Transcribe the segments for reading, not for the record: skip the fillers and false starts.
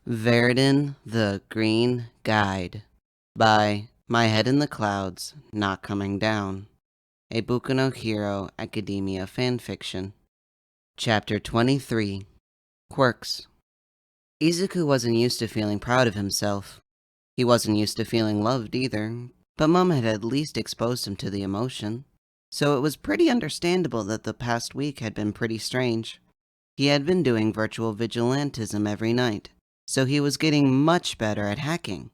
Viridian, the Green Guide by My Head in the Clouds, Not Coming Down, a Boku no Hero Academia fanfiction. Chapter 23, Quirks. Izuku wasn't used to feeling proud of himself. He wasn't used to feeling loved either, but Mom had at least exposed him to the emotion, so it was pretty understandable that the past week had been pretty strange. He had been doing virtual vigilantism every night, so he was getting much better at hacking.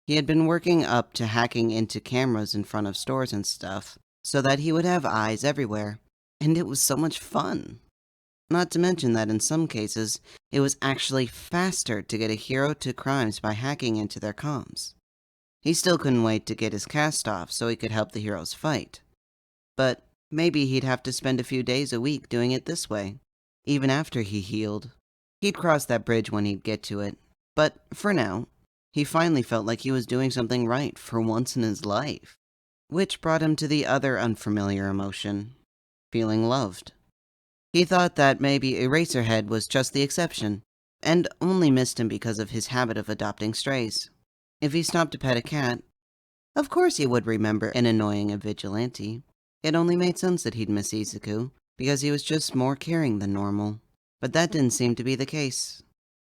He had been working up to hacking into cameras in front of stores and stuff, so that he would have eyes everywhere, and it was so much fun. Not to mention that in some cases, it was actually faster to get a hero to crimes by hacking into their comms. He still couldn't wait to get his cast off so he could help the heroes fight. But maybe he'd have to spend a few days a week doing it this way, even after he healed. He'd cross that bridge when he'd get to it, but for now, he finally felt like he was doing something right for once in his life. Which brought him to the other unfamiliar emotion, feeling loved. He thought that maybe Eraserhead was just the exception, and only missed him because of his habit of adopting strays. If he stopped to pet a cat, of course he would remember an annoying vigilante. It only made sense that he'd miss Izuku, because he was just more caring than normal. But that didn't seem to be the case.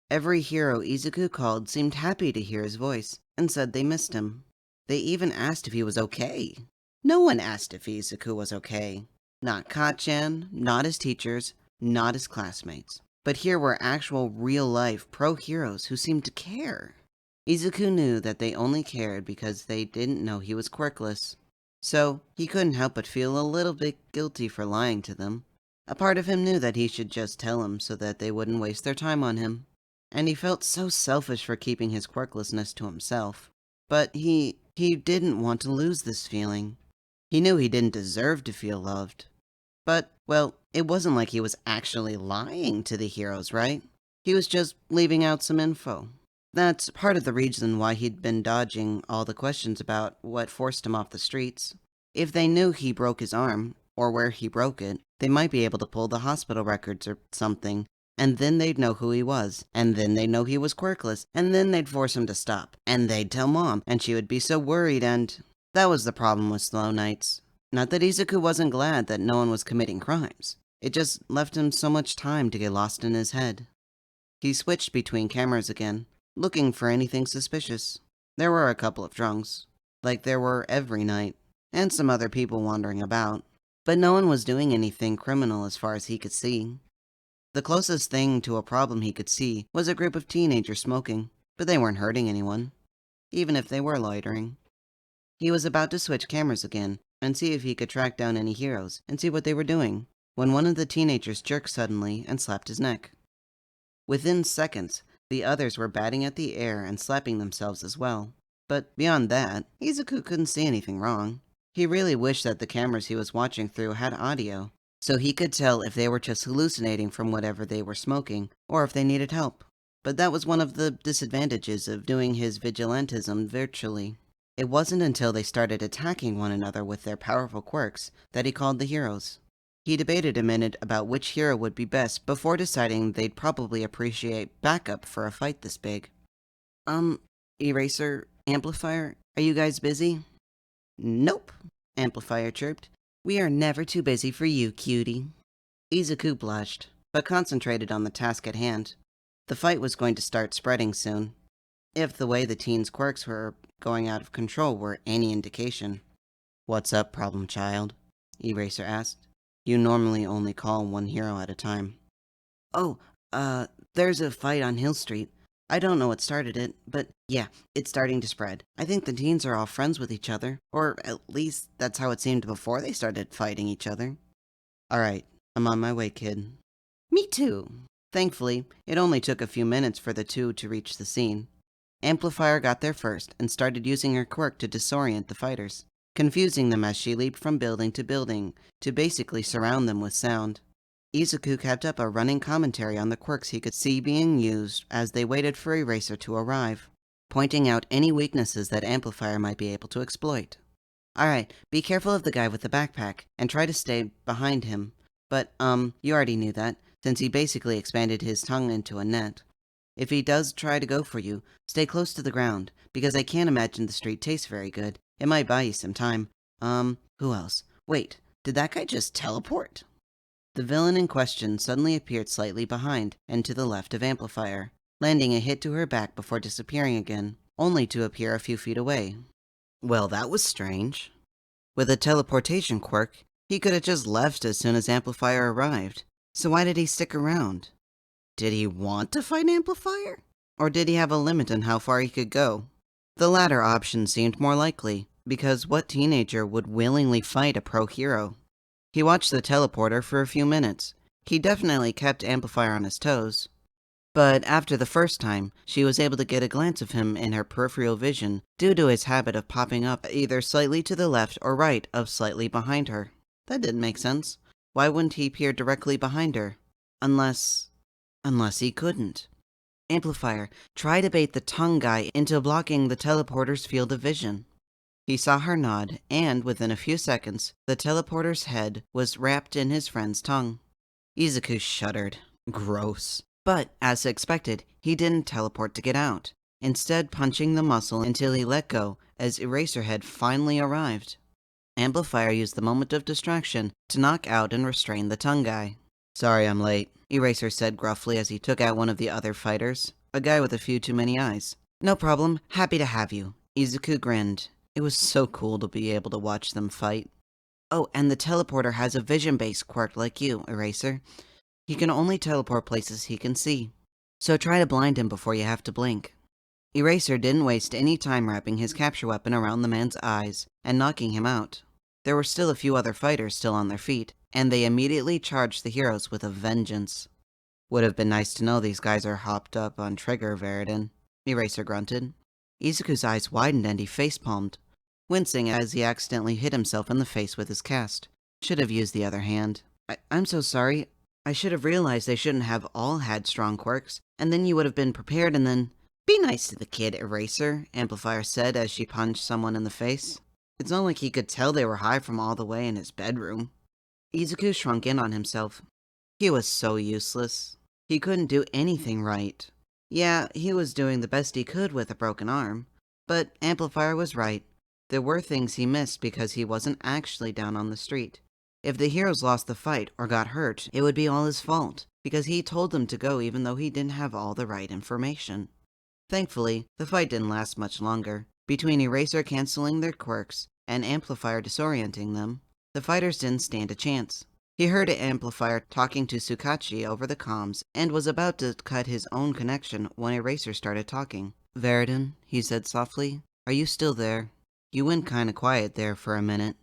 Every hero Izuku called seemed happy to hear his voice, and said they missed him. They even asked if he was okay. No one asked if Izuku was okay. Not Kachan, not his teachers, not his classmates. But here were actual real-life pro-heroes who seemed to care. Izuku knew that they only cared because they didn't know he was quirkless. So he couldn't help but feel a little bit guilty for lying to them. A part of him knew that he should just tell them so that they wouldn't waste their time on him. And he felt so selfish for keeping his quirklessness to himself. But he didn't want to lose this feeling. He knew he didn't deserve to feel loved. But, well, it wasn't like he was actually lying to the heroes, right? He was just leaving out some info. That's part of the reason why he'd been dodging all the questions about what forced him off the streets. If they knew he broke his arm, or where he broke it, they might be able to pull the hospital records or something, and then they'd know who he was, and then they'd know he was quirkless, and then they'd force him to stop, and they'd tell Mom, and she would be so worried, and that was the problem with slow nights. Not that Izuku wasn't glad that no one was committing crimes. It just left him so much time to get lost in his head. He switched between cameras again, looking for anything suspicious. There were a couple of drunks, like there were every night, and some other people wandering about, but no one was doing anything criminal as far as he could see. The closest thing to a problem he could see was a group of teenagers smoking, but they weren't hurting anyone, even if they were loitering. He was about to switch cameras again and see if he could track down any heroes and see what they were doing, when one of the teenagers jerked suddenly and slapped his neck. Within seconds, the others were batting at the air and slapping themselves as well. But beyond that, Izuku couldn't see anything wrong. He really wished that the cameras he was watching through had audio, so he could tell if they were just hallucinating from whatever they were smoking, or if they needed help. But that was one of the disadvantages of doing his vigilantism virtually. It wasn't until they started attacking one another with their powerful quirks that he called the heroes. He debated a minute about which hero would be best before deciding they'd probably appreciate backup for a fight this big. Eraser, Amplifier, are you guys busy? Nope, Amplifier chirped. We are never too busy for you, cutie. Izuku blushed, but concentrated on the task at hand. The fight was going to start spreading soon, if the way the teens' quirks were going out of control were any indication. What's up, problem child? Eraser asked. You normally only call one hero at a time. Oh, there's a fight on Hill Street. I don't know what started it, but yeah, it's starting to spread. I think the teens are all friends with each other, or at least that's how it seemed before they started fighting each other. Alright, I'm on my way, kid. Me too. Thankfully, it only took a few minutes for the two to reach the scene. Amplifier got there first and started using her quirk to disorient the fighters, confusing them as she leaped from building to basically surround them with sound. Izuku kept up a running commentary on the quirks he could see being used as they waited for Eraser to arrive, pointing out any weaknesses that Amplifier might be able to exploit. Alright, be careful of the guy with the backpack, and try to stay behind him. But, you already knew that, since he basically expanded his tongue into a net. If he does try to go for you, stay close to the ground, because I can't imagine the street tastes very good. It might buy you some time. Who else? Wait, did that guy just teleport? The villain in question suddenly appeared slightly behind and to the left of Amplifier, landing a hit to her back before disappearing again, only to appear a few feet away. Well, that was strange. With a teleportation quirk, he could have just left as soon as Amplifier arrived. So why did he stick around? Did he want to fight Amplifier? Or did he have a limit on how far he could go? The latter option seemed more likely, because what teenager would willingly fight a pro hero? He watched the teleporter for a few minutes. He definitely kept Amplifier on his toes. But after the first time, she was able to get a glance of him in her peripheral vision due to his habit of popping up either slightly to the left or right of slightly behind her. That didn't make sense. Why wouldn't he appear directly behind her? Unless he couldn't. Amplifier, try to bait the tongue guy into blocking the teleporter's field of vision. He saw her nod, and within a few seconds, the teleporter's head was wrapped in his friend's tongue. Izuku shuddered. Gross. But, as expected, he didn't teleport to get out, instead punching the muscle until he let go as Eraserhead finally arrived. Amplifier used the moment of distraction to knock out and restrain the tongue guy. Sorry I'm late, Eraser said gruffly as he took out one of the other fighters, a guy with a few too many eyes. No problem, happy to have you. Izuku grinned. It was so cool to be able to watch them fight. Oh, and the teleporter has a vision-based quirk like you, Eraser. He can only teleport places he can see. So try to blind him before you have to blink. Eraser didn't waste any time wrapping his capture weapon around the man's eyes and knocking him out. There were still a few other fighters still on their feet, and they immediately charged the heroes with a vengeance. Would have been nice to know these guys are hopped up on trigger, Viridian, Eraser grunted. Izuku's eyes widened and he facepalmed, wincing as he accidentally hit himself in the face with his cast. Should have used the other hand. I'm so sorry. I should have realized they shouldn't have all had strong quirks, and then you would have been prepared and then... Be nice to the kid, Eraser, Amplifier said as she punched someone in the face. It's not like he could tell they were high from all the way in his bedroom. Izuku shrunk in on himself. He was so useless. He couldn't do anything right. Yeah, he was doing the best he could with a broken arm. But Amplifier was right. There were things he missed because he wasn't actually down on the street. If the heroes lost the fight or got hurt, it would be all his fault, because he told them to go even though he didn't have all the right information. Thankfully, the fight didn't last much longer. Between Eraser canceling their quirks and Amplifier disorienting them, the fighters didn't stand a chance. He heard Amplifier talking to Tsukachi over the comms and was about to cut his own connection when Eraser started talking. Viridian, he said softly, are you still there? You went kinda quiet there for a minute.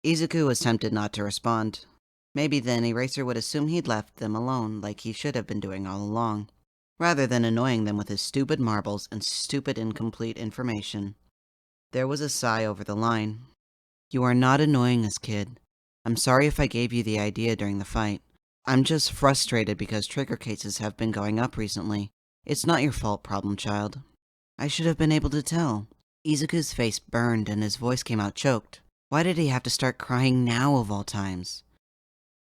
Izuku was tempted not to respond. Maybe then Eraser would assume he'd left them alone like he should have been doing all along, rather than annoying them with his stupid marbles and stupid incomplete information. There was a sigh over the line. You are not annoying us, kid. I'm sorry if I gave you the idea during the fight. I'm just frustrated because trigger cases have been going up recently. It's not your fault, problem child. I should have been able to tell. Izuku's face burned and his voice came out choked. Why did he have to start crying now of all times?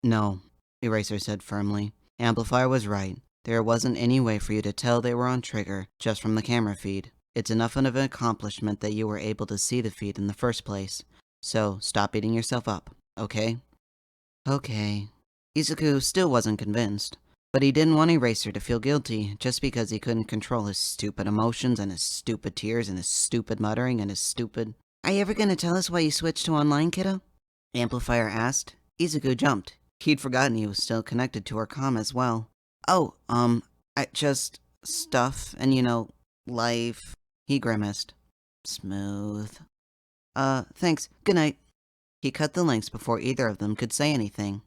No, Eraser said firmly. Amplifier was right. There wasn't any way for you to tell they were on trigger just from the camera feed. It's enough of an accomplishment that you were able to see the feed in the first place. So stop beating yourself up, okay? Okay. Izuku still wasn't convinced, but he didn't want Eraser to feel guilty just because he couldn't control his stupid emotions and his stupid tears and his stupid muttering and his stupid... Are you ever gonna tell us why you switched to online, kiddo? Amplifier asked. Izuku jumped. He'd forgotten he was still connected to her comm as well. Oh, I just... stuff and, life... He grimaced. Smooth. Thanks. Good night. He cut the links before either of them could say anything.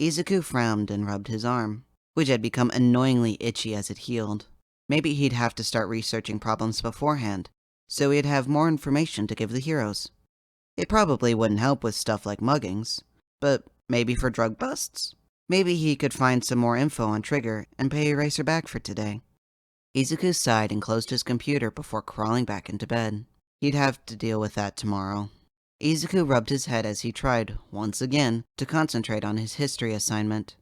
Izuku frowned and rubbed his arm, which had become annoyingly itchy as it healed. Maybe he'd have to start researching problems beforehand, so he'd have more information to give the heroes. It probably wouldn't help with stuff like muggings, but maybe for drug busts? Maybe he could find some more info on Trigger and pay Eraser back for today. Izuku sighed and closed his computer before crawling back into bed. He'd have to deal with that tomorrow. Izuku rubbed his head as he tried, once again, to concentrate on his history assignment.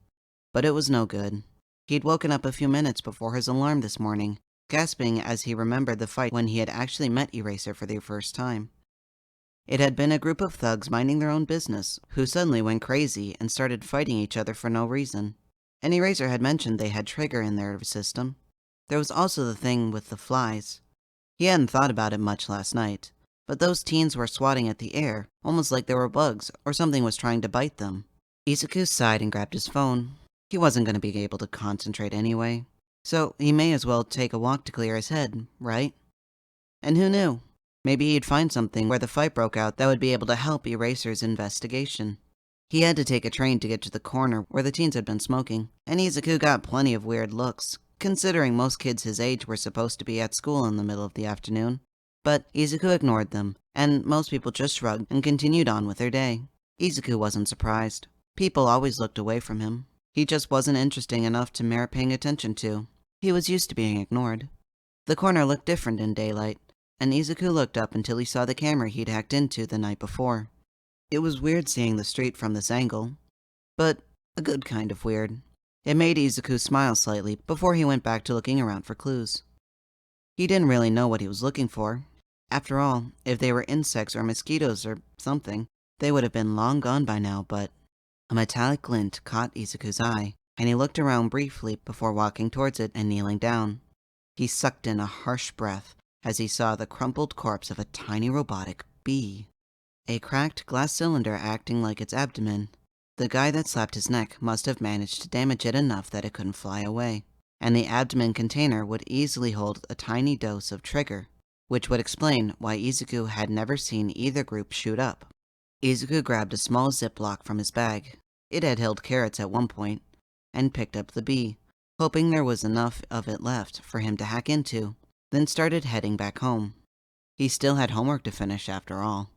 But it was no good. He'd woken up a few minutes before his alarm this morning, gasping as he remembered the fight when he had actually met Eraser for the first time. It had been a group of thugs minding their own business, who suddenly went crazy and started fighting each other for no reason. And Eraser had mentioned they had trigger in their system. There was also the thing with the flies. He hadn't thought about it much last night, but those teens were swatting at the air, almost like they were bugs or something was trying to bite them. Izuku sighed and grabbed his phone. He wasn't going to be able to concentrate anyway, so he may as well take a walk to clear his head, right? And who knew? Maybe he'd find something where the fight broke out that would be able to help Eraser's investigation. He had to take a train to get to the corner where the teens had been smoking, and Izuku got plenty of weird looks, considering most kids his age were supposed to be at school in the middle of the afternoon. But Izuku ignored them, and most people just shrugged and continued on with their day. Izuku wasn't surprised. People always looked away from him. He just wasn't interesting enough to merit paying attention to. He was used to being ignored. The corner looked different in daylight, and Izuku looked up until he saw the camera he'd hacked into the night before. It was weird seeing the street from this angle, but a good kind of weird. It made Izuku smile slightly before he went back to looking around for clues. He didn't really know what he was looking for. After all, if they were insects or mosquitoes or something, they would have been long gone by now, but a metallic glint caught Izuku's eye, and he looked around briefly before walking towards it and kneeling down. He sucked in a harsh breath as he saw the crumpled corpse of a tiny robotic bee. A cracked glass cylinder acting like its abdomen. The guy that slapped his neck must have managed to damage it enough that it couldn't fly away, and the abdomen container would easily hold a tiny dose of trigger, which would explain why Izuku had never seen either group shoot up. Izuku grabbed a small Ziploc from his bag. It had held carrots at one point, and picked up the bee, hoping there was enough of it left for him to hack into, then started heading back home. He still had homework to finish after all.